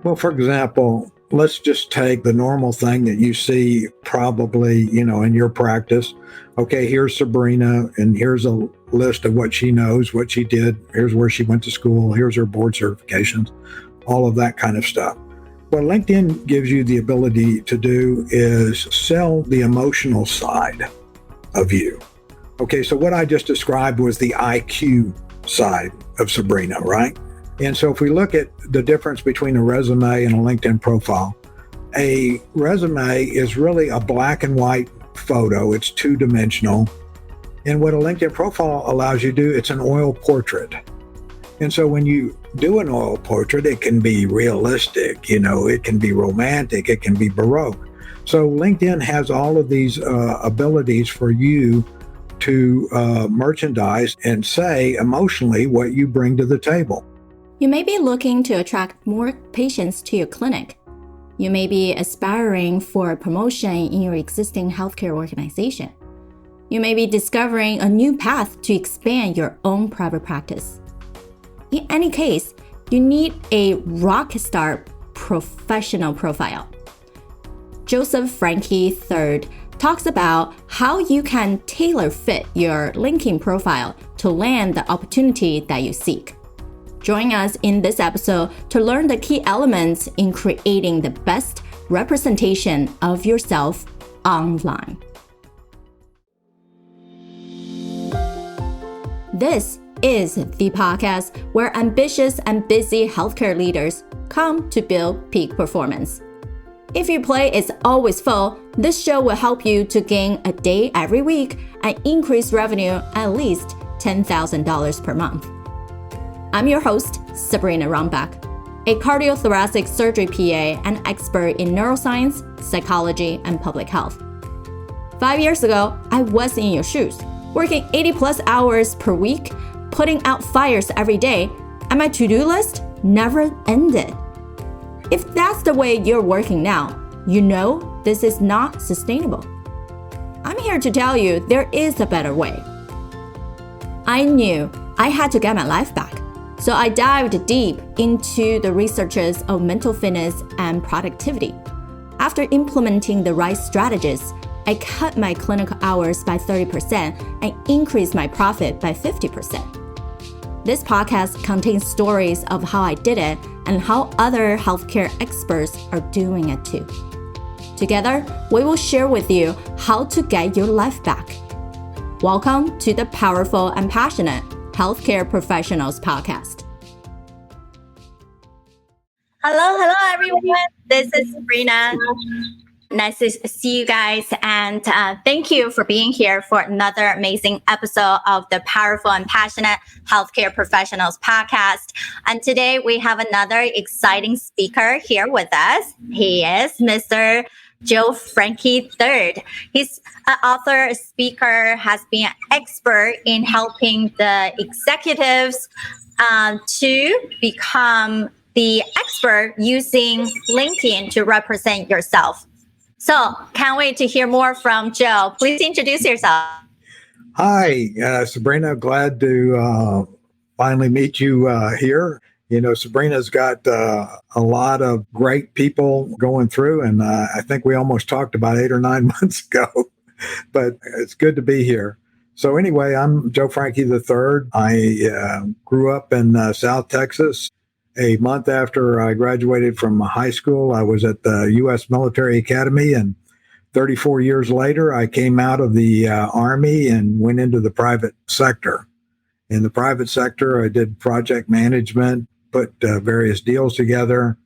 Well, for example, let's just take the normal thing that you see probably, in your practice. Okay, here's Sabrina, and here's a list of what she knows, what she did. Here's where she went to school. Here's her board certifications, all of that kind of stuff. What LinkedIn gives you the ability to do is sell the emotional side of you. Okay, so what I just described was the IQ side of Sabrina, right? And so if we look at the difference between a resume and a LinkedIn profile, a resume is really a black and white photo. It's two-dimensional. And what a LinkedIn profile allows you to do, it's an oil portrait. And so when you do an oil portrait, it can be realistic, it can be romantic, it can be Baroque. So LinkedIn has all of these abilities for you to merchandise and say emotionally what you bring to the table. You may be looking to attract more patients to your clinic. You may be aspiring for a promotion in your existing healthcare organization. You may be discovering a new path to expand your own private practice. In any case, you need a rockstar professional profile. Joseph Frankie III talks about how you can tailor fit your LinkedIn profile to land the opportunity that you seek. Join us in this episode to learn the key elements in creating the best representation of yourself online. This is the podcast where ambitious and busy healthcare leaders come to build peak performance. If your plate is always full, this show will help you to gain a day every week and increase revenue at least $10,000 per month. I'm your host, Sabrina Runbeck, a cardiothoracic surgery PA and expert in neuroscience, psychology, and public health. 5 years ago, I was in your shoes, working 80 plus hours per week, putting out fires every day, and my to-do list never ended. If that's the way you're working now, you know this is not sustainable. I'm here to tell you there is a better way. I knew I had to get my life back. So I dived deep into the researches of mental fitness and productivity. After implementing the right strategies, I cut my clinical hours by 30% and increased my profit by 50%. This podcast contains stories of how I did it and how other healthcare experts are doing it too. Together, we will share with you how to get your life back. Welcome to the Powerful and Passionate Healthcare Professionals Podcast. Hello, everyone. This is Sabrina. Nice to see you guys, and thank you for being here for another amazing episode of the Powerful and Passionate Healthcare Professionals Podcast. And today we have another exciting speaker here with us. He is Mr. Joe Frankie III. He's an author, a speaker, has been an expert in helping the executives to become the expert using LinkedIn to represent yourself. So can't wait to hear more from Joe. Please introduce yourself. Hi, Sabrina. Glad to finally meet you here. Sabrina's got a lot of great people going through, and I think we almost talked about 8 or 9 months ago, but it's good to be here. So anyway, I'm Joe Frankie III. I grew up in South Texas. A month after I graduated from high school, I was at the U.S. Military Academy, and 34 years later, I came out of the Army and went into the private sector. In the private sector, I did project management, put various deals together,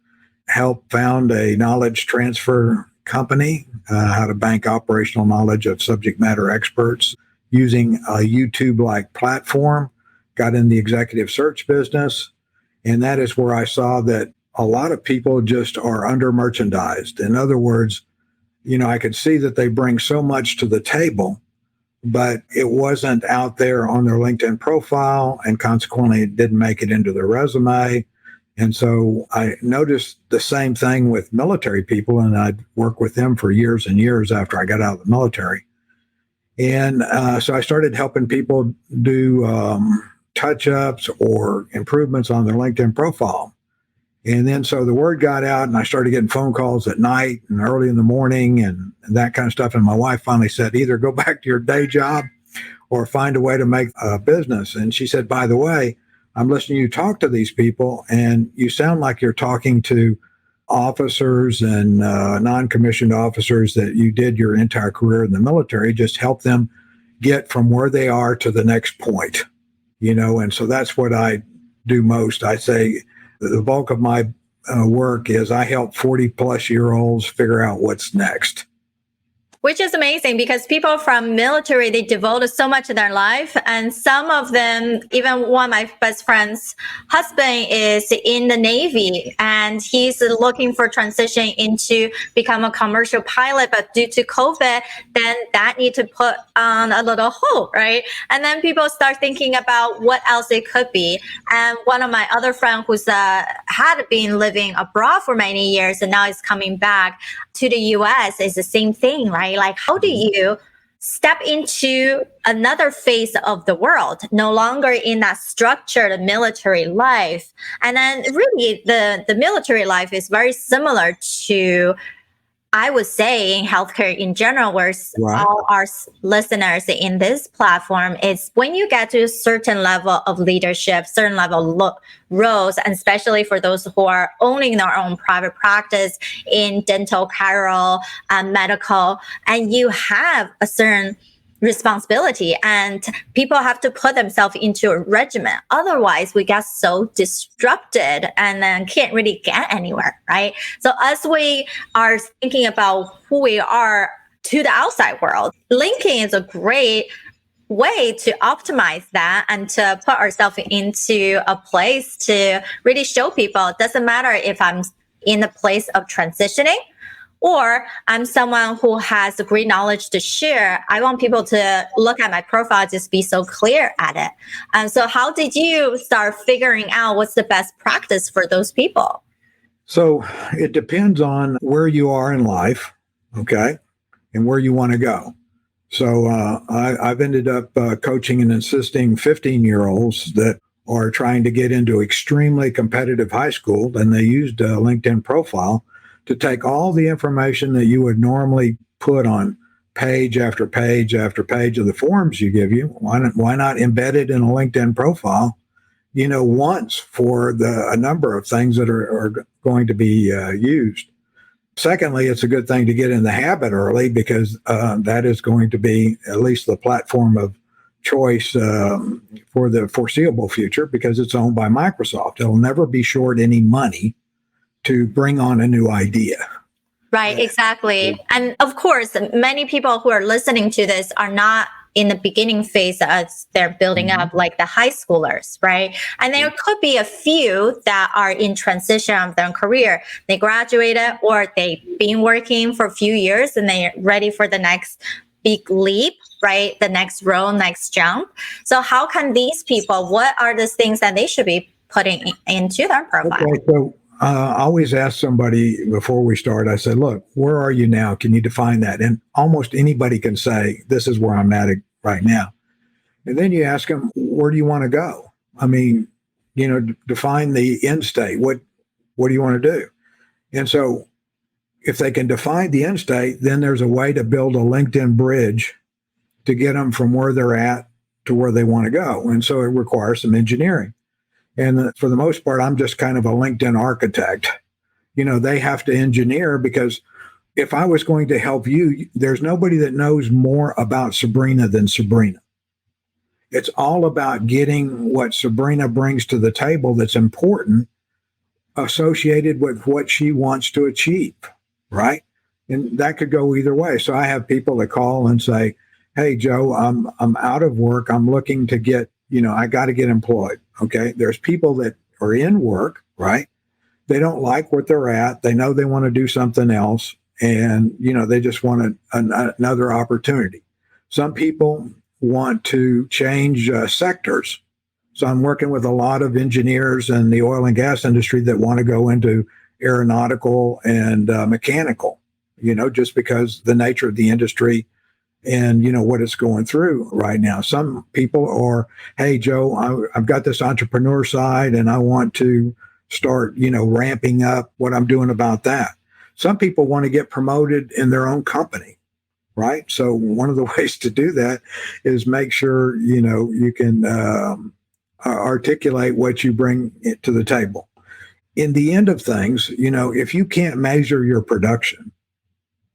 helped found a knowledge transfer company, how to bank operational knowledge of subject matter experts using a YouTube-like platform, got in the executive search business. And that is where I saw that a lot of people just are under merchandised. In other words, I could see that they bring so much to the table, but it wasn't out there on their LinkedIn profile, and consequently it didn't make it into their resume. And so I noticed the same thing with military people, and I'd work with them for years and years after I got out of the military. And so I started helping people do touch-ups or improvements on their LinkedIn profile. And then so the word got out and I started getting phone calls at night and early in the morning and that kind of stuff. And my wife finally said, either go back to your day job or find a way to make a business. And she said, by the way, I'm listening to you talk to these people and you sound like you're talking to officers and non-commissioned officers that you did your entire career in the military, just help them get from where they are to the next point, and so that's what I do most. I say the bulk of my work is I help 40 plus year olds figure out what's next. Which is amazing because people from military, they devoted so much of their life. And some of them, even one of my best friend's husband is in the Navy and he's looking for transition into become a commercial pilot. But due to COVID, then that need to put on a little hold, right? And then people start thinking about what else it could be. And one of my other friends who's had been living abroad for many years and now is coming back to the US is the same thing, right? Like, how do you step into another phase of the world, no longer in that structured military life? And then really the military life is very similar to, I would say, in healthcare in general, where Right. all our listeners in this platform is when you get to a certain level of leadership, certain level roles, and especially for those who are owning their own private practice in dental, chiro, medical, and you have a certain responsibility and people have to put themselves into a regimen. Otherwise, we get so disrupted and then can't really get anywhere, right? So as we are thinking about who we are to the outside world, LinkedIn is a great way to optimize that and to put ourselves into a place to really show people it doesn't matter if I'm in a place of transitioning or I'm someone who has great knowledge to share. I want people to look at my profile, just be so clear at it. And so how did you start figuring out what's the best practice for those people? So it depends on where you are in life, okay, and where you want to go. So I've ended up coaching and assisting 15-year-olds that are trying to get into extremely competitive high school, and they used a LinkedIn profile to take all the information that you would normally put on page after page after page of the forms you give you. Why not embed it in a LinkedIn profile, once for a number of things that are going to be used. Secondly, it's a good thing to get in the habit early because that is going to be at least the platform of choice for the foreseeable future because it's owned by Microsoft. It'll never be short any money to bring on a new idea. Right, exactly. And of course, many people who are listening to this are not in the beginning phase as they're building up, like the high schoolers, right? And there could be a few that are in transition of their career. They graduated or they've been working for a few years and they're ready for the next big leap, right? The next role, next jump. So how can these people, what are the things that they should be putting into their profile? Okay, so I always ask somebody before we start, I said, look, where are you now? Can you define that? And almost anybody can say, this is where I'm at right now. And then you ask them, where do you want to go? I mean, define the end state. What do you want to do? And so if they can define the end state, then there's a way to build a LinkedIn bridge to get them from where they're at to where they want to go. And so it requires some engineering. And for the most part, I'm just kind of a LinkedIn architect. They have to engineer because if I was going to help you, there's nobody that knows more about Sabrina than Sabrina. It's all about getting what Sabrina brings to the table that's important associated with what she wants to achieve, right? And that could go either way. So I have people that call and say, hey, Joe, I'm out of work. I'm looking to get, I got to get employed. Okay. There's people that are in work, right? They don't like what they're at. They know they want to do something else. And, they just want another opportunity. Some people want to change sectors. So I'm working with a lot of engineers in the oil and gas industry that want to go into aeronautical and mechanical, just because the nature of the industry and what it's going through right now. Some people are, hey, Joe, I've got this entrepreneur side and I want to start, ramping up what I'm doing about that. Some people want to get promoted in their own company, right? So one of the ways to do that is make sure, you can articulate what you bring to the table. In the end of things, if you can't measure your production,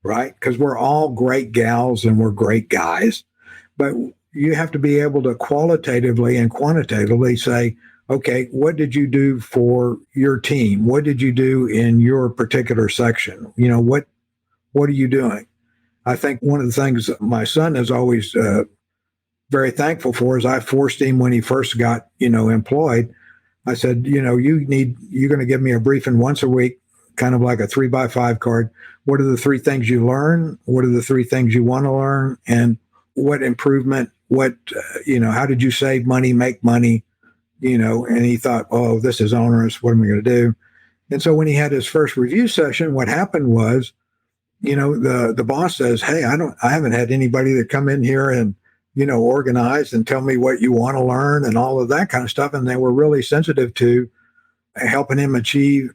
right? Because we're all great gals and we're great guys, but you have to be able to qualitatively and quantitatively say, okay, what did you do for your team? What did you do in your particular section? What are you doing? I think one of the things my son is always very thankful for is I forced him when he first got, employed. I said, you're going to give me a briefing once a week, kind of like a 3x5 card. What are the 3 things you learn? What are the 3 things you want to learn? And what improvement, how did you save money, make money? And he thought, oh, this is onerous. What am I going to do? And so when he had his first review session, what happened was, the boss says, hey, I haven't had anybody that come in here and, organize and tell me what you want to learn and all of that kind of stuff. And they were really sensitive to helping him achieve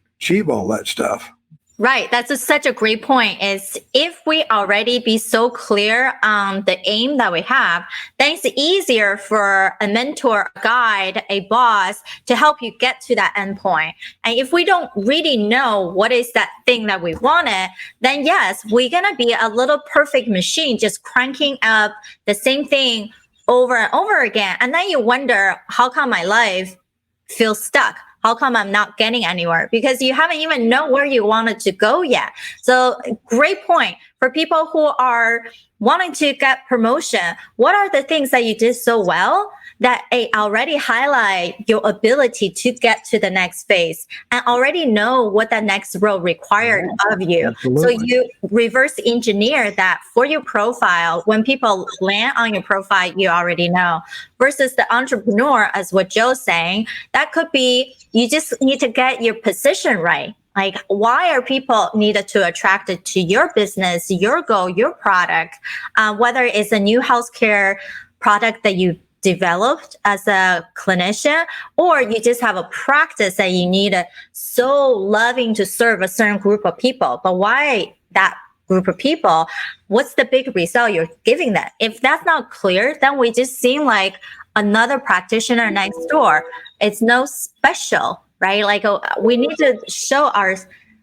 all that stuff. Right. That's such a great point is if we already be so clear on the aim that we have, then it's easier for a mentor, a guide, a boss to help you get to that end point. And if we don't really know what is that thing that we wanted, then yes, we're going to be a little perfect machine, just cranking up the same thing over and over again. And then you wonder, how come my life feels stuck? How come I'm not getting anywhere? Because you haven't even know where you wanted to go yet. So great point. For people who are wanting to get promotion, what are the things that you did so well that already highlight your ability to get to the next phase and already know what the next role required of you? Absolutely. So you reverse engineer that for your profile. When people land on your profile, you already know. Versus the entrepreneur, as what Joe's saying, that could be you just need to get your position right. Like, why are people needed to attracted to your business, your goal, your product, whether it's a new healthcare product that you developed as a clinician, or you just have a practice that you need so loving to serve a certain group of people. But why that group of people? What's the big result you're giving them? If that's not clear, then we just seem like another practitioner next door. It's no special, right? Like we need to show our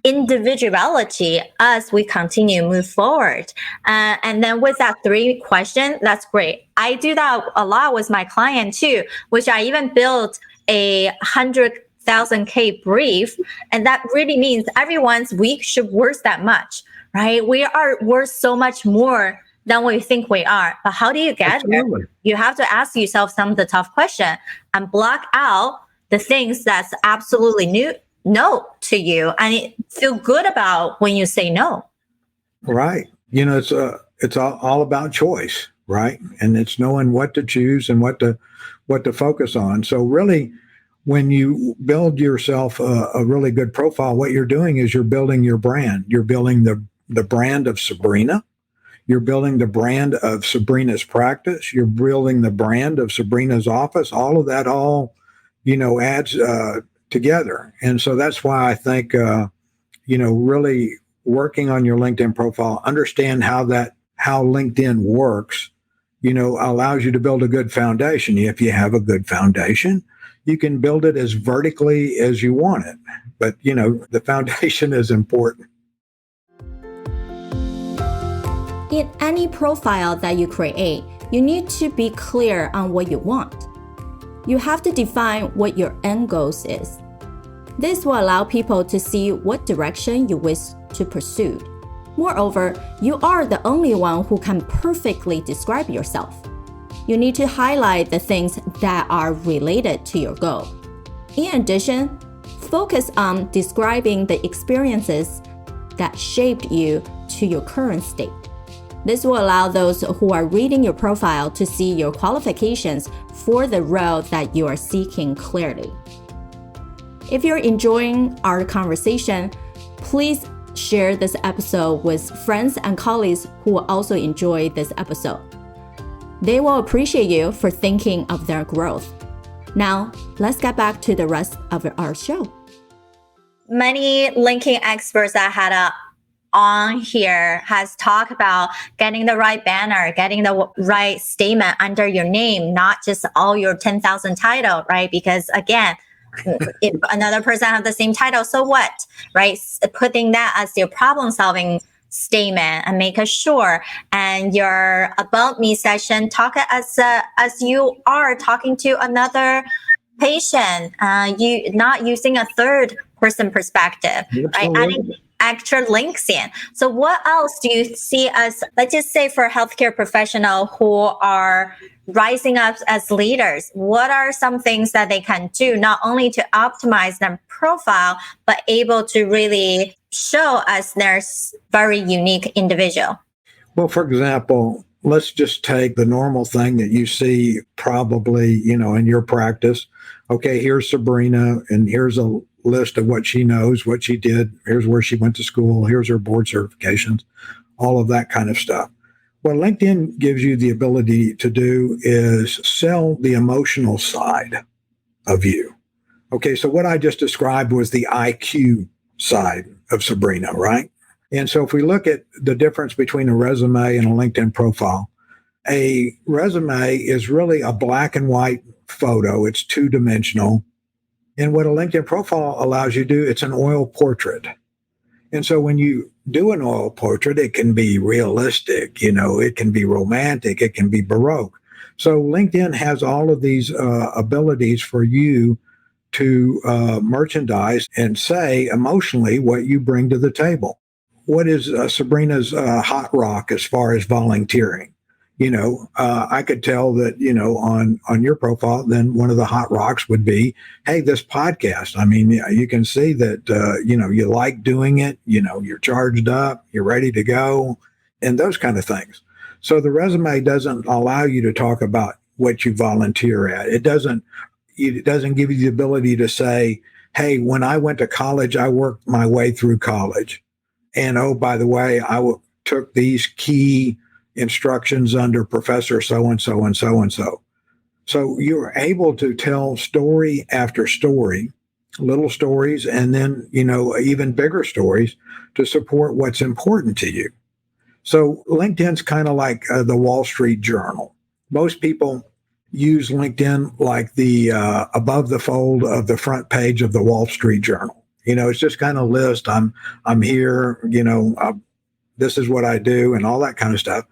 individuality as we continue to move forward. And then with that 3 question, that's great. I do that a lot with my client too, which I even built a 100,000K brief. And that really means everyone's week should worth that much, right? We are worth so much more than we think we are. But how do you get there? You have to ask yourself some of the tough questions and block out the things that's absolutely no to you and feel good about when you say no. Right. It's all about choice, right? And it's knowing what to choose and what to focus on. So really, when you build yourself a really good profile, what you're doing is you're building your brand. You're building the brand of Sabrina. You're building the brand of Sabrina's practice. You're building the brand of Sabrina's office. All of that adds together. And so that's why I think, really working on your LinkedIn profile, understand how LinkedIn works, allows you to build a good foundation. If you have a good foundation, you can build it as vertically as you want it. But, the foundation is important. In any profile that you create, you need to be clear on what you want. You have to define what your end goals is. This will allow people to see what direction you wish to pursue. Moreover, you are the only one who can perfectly describe yourself. You need to highlight the things that are related to your goal. In addition, focus on describing the experiences that shaped you to your current state. This will allow those who are reading your profile to see your qualifications for the role that you are seeking clearly. If you're enjoying our conversation, please share this episode with friends and colleagues who will also enjoy this episode. They will appreciate you for thinking of their growth. Now, let's get back to the rest of our show. many linking experts that had on here has talked about getting the right banner, getting the right statement under your name, not just all your 10,000 title, right? Because again, if another person have the same title, so what, right? Putting that as your problem solving statement and make sure, and your about me session, talk as you are talking to another patient, you not using a third person perspective, right? Adding extra links in. So what else do you see as, let's just say for healthcare professional who are rising up as leaders, what are some things that they can do not only to optimize their profile, but able to really show as their very unique individual? Well, for example, let's just take the normal thing that you see probably, in your practice. Okay, here's Sabrina, and here's a list of what she knows, what she did. Here's where she went to school. Here's her board certifications, all of that kind of stuff. What LinkedIn gives you the ability to do is sell the emotional side of you. Okay, so what I just described was the IQ side of Sabrina, right? And so if we look at the difference between a resume and a LinkedIn profile, a resume is really a black and white photo. It's two-dimensional. And what a LinkedIn profile allows you to do, it's an oil portrait. And so when you do an oil portrait, it can be realistic, it can be romantic, it can be Baroque. So LinkedIn has all of these abilities for you to merchandise and say emotionally what you bring to the table. What is Sabrina's hot rock as far as volunteering? I could tell that, on your profile, then one of the hot rocks would be, hey, this podcast. I mean, you can see that, you like doing it, you're charged up, you're ready to go, and those kind of things. So the resume doesn't allow you to talk about what you volunteer at. It doesn't give you the ability to say, hey, when I went to college, I worked my way through college. And, oh, by the way, took these key instructions under Professor so-and-so and so-and-so. So you're able to tell story after story, little stories, and then, even bigger stories to support what's important to you. So LinkedIn's kind of like the Wall Street Journal. Most people use LinkedIn like the above the fold of the front page of the Wall Street Journal. It's just kind of list. I'm here, this is what I do and all that kind of stuff.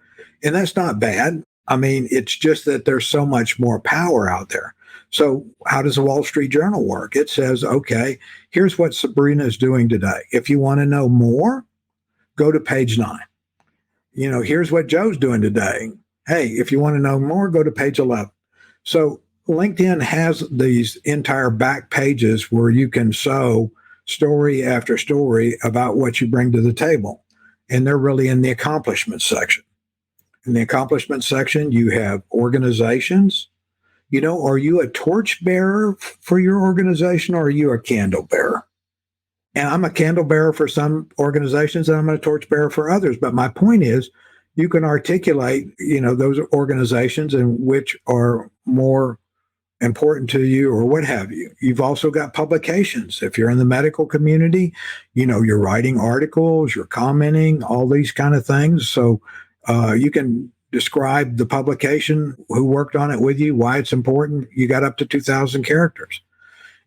And that's not bad. I mean, it's just that there's so much more power out there. So how does the Wall Street Journal work? It says, okay, here's what Sabrina is doing today. If you want to know more, go to page 9. Here's what Joe's doing today. Hey, if you want to know more, go to page 11. So LinkedIn has these entire back pages where you can sow story after story about what you bring to the table. And they're really in the accomplishments section. In the accomplishment section, you have organizations. Are you a torchbearer for your organization, or are you a candle bearer? And I'm a candle bearer for some organizations, and I'm a torchbearer for others. But my point is, you can articulate, those organizations and which are more important to you or what have you. You've also got publications. If you're in the medical community, you're writing articles, you're commenting, all these kind of things. So you can describe the publication, who worked on it with you, why it's important. You got up to 2,000 characters.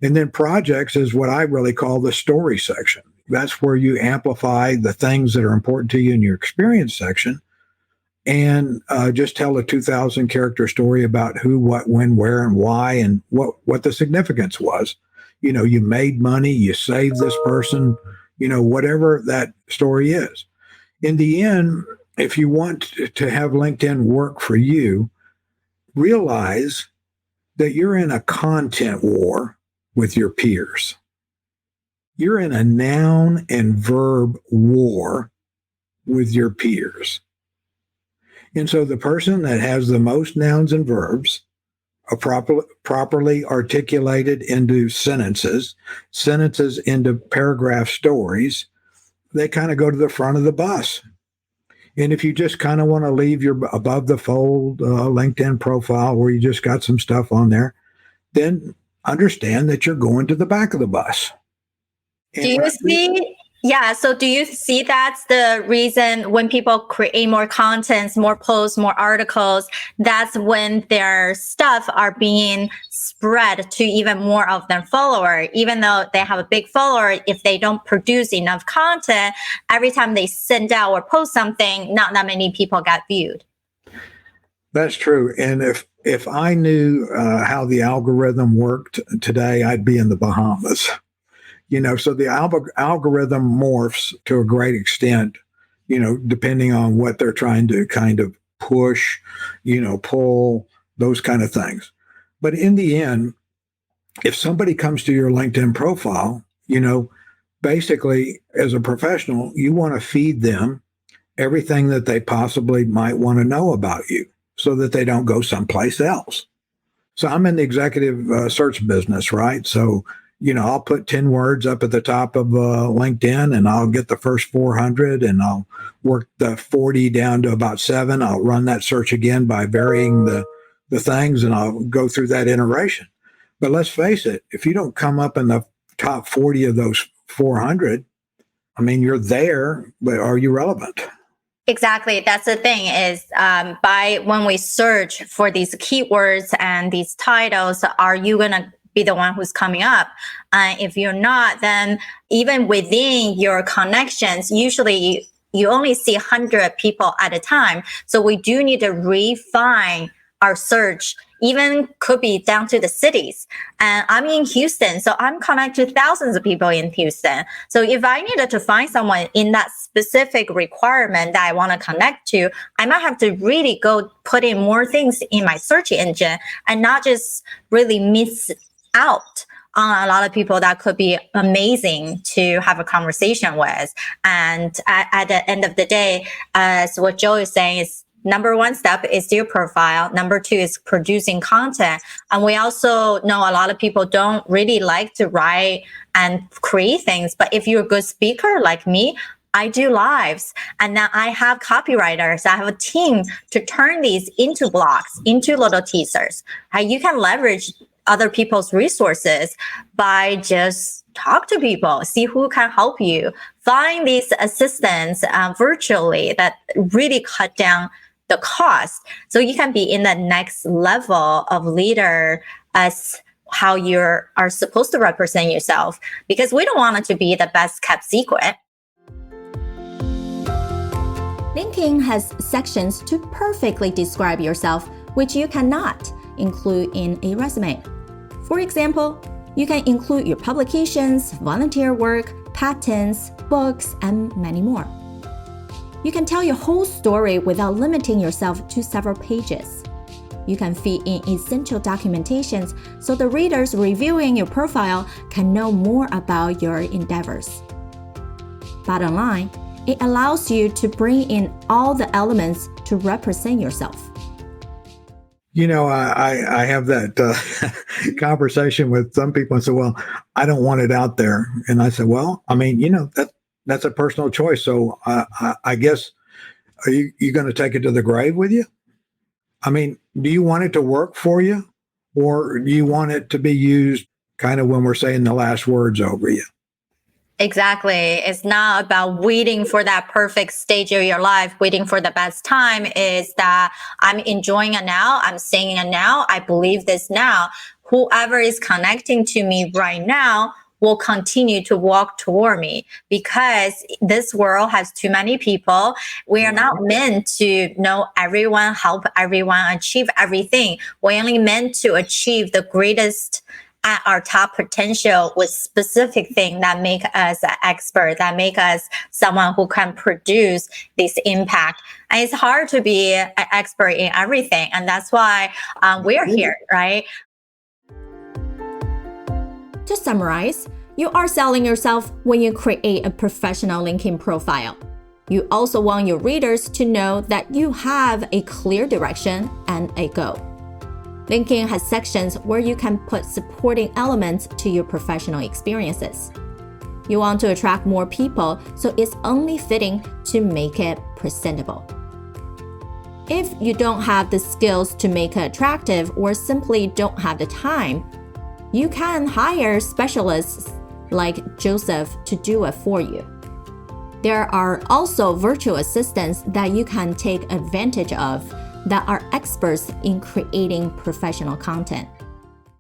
And then projects is what I really call the story section. That's where you amplify the things that are important to you in your experience section, and just tell a 2,000 character story about who, what, when, where, and why, and what the significance was. You made money, you saved this person, whatever that story is. In the end, if you want to have LinkedIn work for you, realize that you're in a content war with your peers. You're in a noun and verb war with your peers. And so the person that has the most nouns and verbs are properly articulated into sentences into paragraph stories, they kind of go to the front of the bus. And if you just kind of want to leave your above the fold LinkedIn profile where you just got some stuff on there, then understand that you're going to the back of the bus. Do you see? Yeah. So do you see that's the reason when people create more contents, more posts, more articles, that's when their stuff are being spread to even more of their followers, even though they have a big follower, if they don't produce enough content, every time they send out or post something, not that many people get viewed. That's true. And if I knew how the algorithm worked today, I'd be in the Bahamas. So the algorithm morphs to a great extent, depending on what they're trying to kind of push, pull, those kind of things. But in the end, if somebody comes to your LinkedIn profile, basically as a professional, you want to feed them everything that they possibly might want to know about you so that they don't go someplace else. So I'm in the executive search business, right? So I'll put 10 words up at the top of LinkedIn and I'll get the first 400 and I'll work the 40 down to about 7. I'll run that search again by varying the things and I'll go through that iteration. But let's face it, if you don't come up in the top 40 of those 400, you're there, but are you relevant? Exactly. That's the thing is by when we search for these keywords and these titles, are you going to be the one who's coming up? If you're not, then even within your connections, usually you only see 100 people at a time. So we do need to refine our search, even could be down to the cities. And I'm in Houston, so I'm connected to thousands of people in Houston. So if I needed to find someone in that specific requirement that I want to connect to, I might have to really go put in more things in my search engine and not just really miss out on a lot of people that could be amazing to have a conversation with. And at the end of the day, as what Joe is saying is, number one step is your profile. Number 2 is producing content. And we also know a lot of people don't really like to write and create things. But if you're a good speaker like me, I do lives. And now I have copywriters. I have a team to turn these into blogs, into little teasers. You can leverage other people's resources by just talk to people, see who can help you. Find these assistants virtually that really cut down the cost. So you can be in the next level of leader as how you are supposed to represent yourself, because we don't want it to be the best kept secret. LinkedIn has sections to perfectly describe yourself, which you cannot include in a resume. For example, you can include your publications, volunteer work, patents, books, and many more. You can tell your whole story without limiting yourself to several pages. You can feed in essential documentations so the readers reviewing your profile can know more about your endeavors. Bottom line, it allows you to bring in all the elements to represent yourself. I have that conversation with some people and say, well, I don't want it out there. And I said, well, that's a personal choice. So I guess, are you going to take it to the grave with you? Do you want it to work for you? Or do you want it to be used kind of when we're saying the last words over you? Exactly. It's not about waiting for that perfect stage of your life, waiting for the best time. Is that I'm enjoying it now. I'm saying it now. I believe this now. Whoever is connecting to me right now will continue to walk toward me, because this world has too many people. We are not meant to know everyone, help everyone, achieve everything. We're only meant to achieve the greatest at our top potential with specific things that make us an expert, that make us someone who can produce this impact. And it's hard to be an expert in everything. And that's why we're here, right? To summarize, you are selling yourself when you create a professional LinkedIn profile. You also want your readers to know that you have a clear direction and a goal. LinkedIn has sections where you can put supporting elements to your professional experiences. You want to attract more people, so it's only fitting to make it presentable. If you don't have the skills to make it attractive or simply don't have the time, you can hire specialists like Joseph to do it for you. There are also virtual assistants that you can take advantage of that are experts in creating professional content.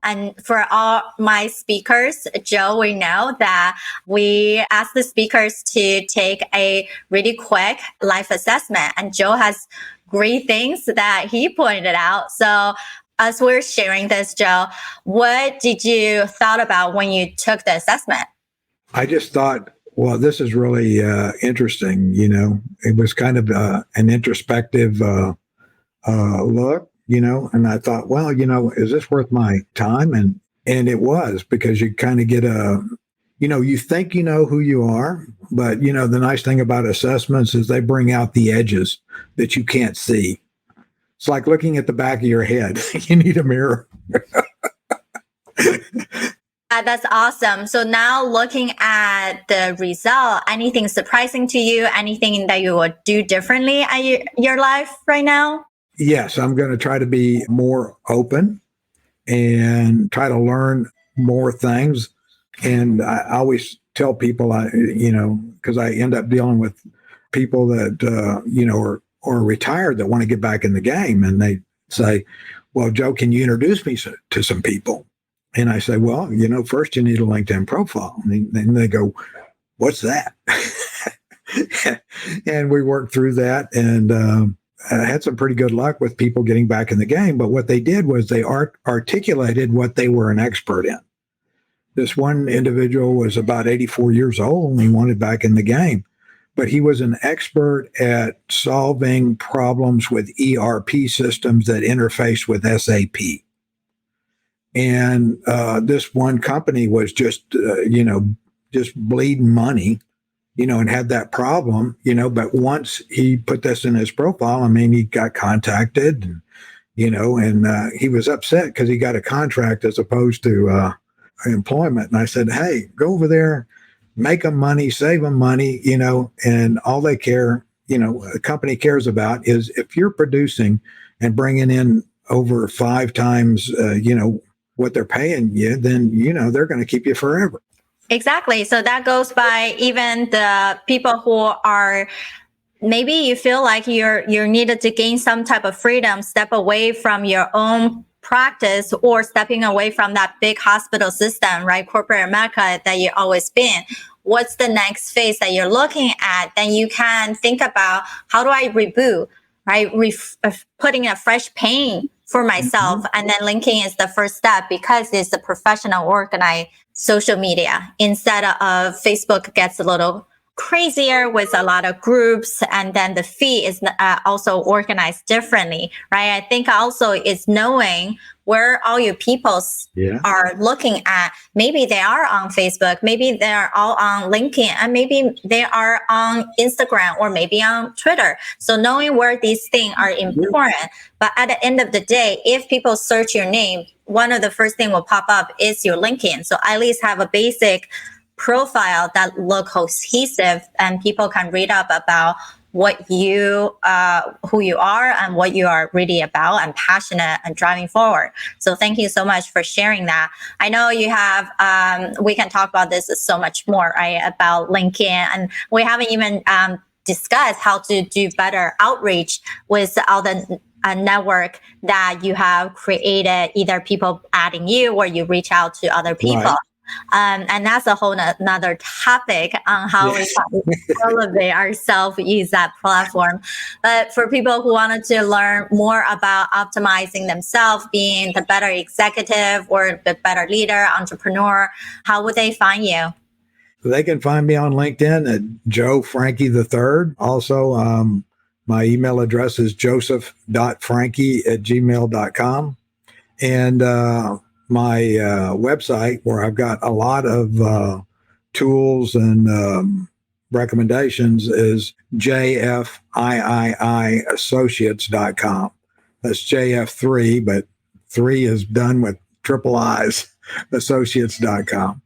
And for all my speakers, Joe, we know that we ask the speakers to take a really quick life assessment. And Joe has great things that he pointed out. So as we're sharing this, Joe, what did you thought about when you took the assessment? I just thought, well, this is really interesting. It was kind of an introspective look, and I thought, well, is this worth my time? And it was, because you kind of get you think you know who you are, but the nice thing about assessments is they bring out the edges that you can't see. It's like looking at the back of your head. You need a mirror. That's awesome. So now looking at the result, anything surprising to you? Anything that you would do differently at your life right now? Yes, I'm going to try to be more open and try to learn more things. And I always tell people, because I end up dealing with people that, are retired that want to get back in the game. And they say, well, Joe, can you introduce me to some people? And I say, well, first you need a LinkedIn profile. And then they go, what's that? And we worked through that, and I had some pretty good luck with people getting back in the game. But what they did was they articulated what they were an expert in. This one individual was about 84 years old, and he wanted back in the game. But he was an expert at solving problems with ERP systems that interface with SAP. And this one company was just bleeding money, and had that problem, but once he put this in his profile, he got contacted, and he was upset because he got a contract as opposed to employment. And I said, hey, go over there, make them money, save them money, and all they care, a company cares about is if you're producing and bringing in over 5 times, what they're paying you, then, they're going to keep you forever. Exactly. So that goes by even the people who are, maybe you feel like you're needed to gain some type of freedom, step away from your own practice, or stepping away from that big hospital system, right? Corporate America that you've always been. What's the next phase that you're looking at? Then you can think about, how do I reboot, right? Putting a fresh paint for myself. Mm-hmm. And then LinkedIn is the first step, because it's a professional, organized social media. Instead of Facebook gets a little crazier with a lot of groups, and then the feed is also organized differently, right? I think also it's knowing where all your peoples are looking at. Maybe they are on Facebook, maybe they are all on LinkedIn, and maybe they are on Instagram, or maybe on Twitter. So knowing where these things are important. But at the end of the day, if people search your name, one of the first thing will pop up is your LinkedIn. So at least have a basic profile that look cohesive, and people can read up about what you, who you are, and what you are really about and passionate and driving forward. So thank you so much for sharing that. I know you have, we can talk about this so much more, right? About LinkedIn, and we haven't even discussed how to do better outreach with all the network that you have created, either people adding you or you reach out to other people. Right. And that's a whole another topic on how we can elevate ourselves, use that platform. But for people who wanted to learn more about optimizing themselves, being the better executive or the better leader, entrepreneur, how would they find you? They can find me on LinkedIn at Joe Frankie III. Also, my email address is joseph.frankie@gmail.com. And my website, where I've got a lot of tools and recommendations, is jfiiiassociates.com. That's JF3, but 3 is done with triple I's, associates.com.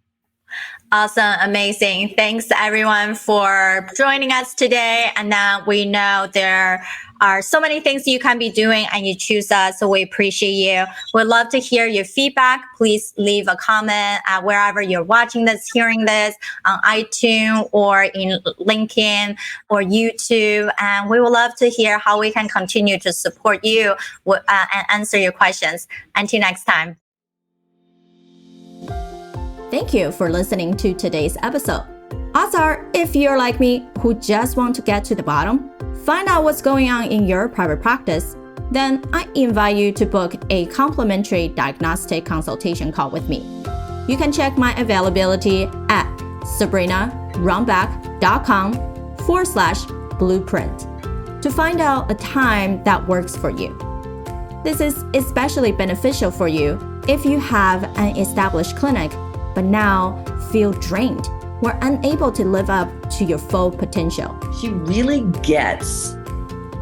Awesome. Amazing. Thanks everyone for joining us today. And now we know there are so many things you can be doing and you choose us. So we appreciate you. We'd love to hear your feedback. Please leave a comment at wherever you're watching this, hearing this on iTunes or in LinkedIn or YouTube. And we would love to hear how we can continue to support you and answer your questions. Until next time. Thank you for listening to today's episode. Odds are, if you're like me, who just want to get to the bottom, find out what's going on in your private practice, then I invite you to book a complimentary diagnostic consultation call with me. You can check my availability at sabrinarunbeck.com/blueprint to find out a time that works for you. This is especially beneficial for you if you have an established clinic but now feel drained or unable to live up to your full potential. She really gets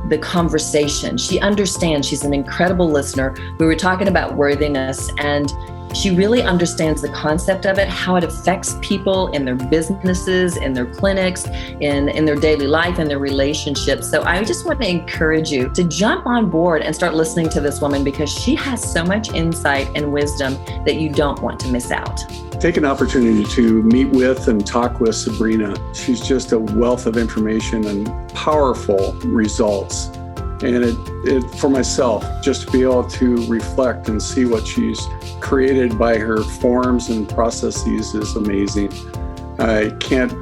the conversation. She understands. She's an incredible listener. We were talking about worthiness, and she really understands the concept of it, how it affects people in their businesses, in their clinics, in their daily life, in their relationships. So I just want to encourage you to jump on board and start listening to this woman, because she has so much insight and wisdom that you don't want to miss out. Take an opportunity to meet with and talk with Sabrina. She's just a wealth of information and powerful results. And it for myself, just to be able to reflect and see what she's created by her forms and processes is amazing. I can't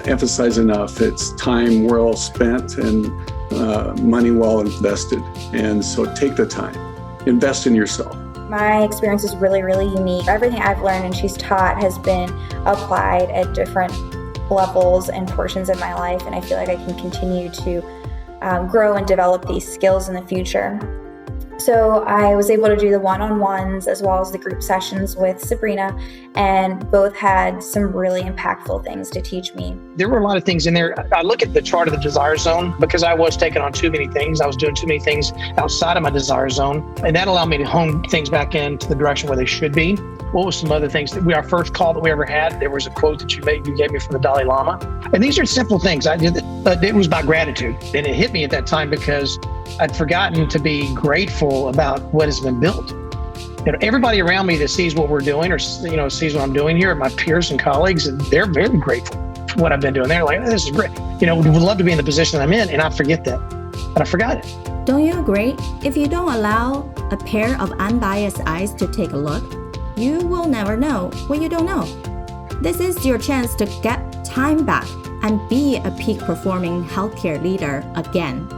emphasize enough. It's time well spent and money well invested. And so take the time, invest in yourself. My experience is really, really unique. Everything I've learned and she's taught has been applied at different levels and portions of my life. And I feel like I can continue to grow and develop these skills in the future. So I was able to do the one-on-ones as well as the group sessions with Sabrina, and both had some really impactful things to teach me. There were a lot of things in there. I look at the chart of the desire zone because I was taking on too many things. I was doing too many things outside of my desire zone, and that allowed me to hone things back into the direction where they should be. What was some other things? Our first call that we ever had, there was a quote that you gave me from the Dalai Lama. And these are simple things. I did, but it was about gratitude. And it hit me at that time because I'd forgotten to be grateful about what has been built. Everybody around me that sees what we're doing or sees what I'm doing here, my peers and colleagues, and they're very grateful for what I've been doing. They're like, oh, this is great. Would love to be in the position I'm in, and I forget that. But I forgot it. Don't you agree? If you don't allow a pair of unbiased eyes to take a look, you will never know what you don't know. This is your chance to get time back and be a peak performing healthcare leader again.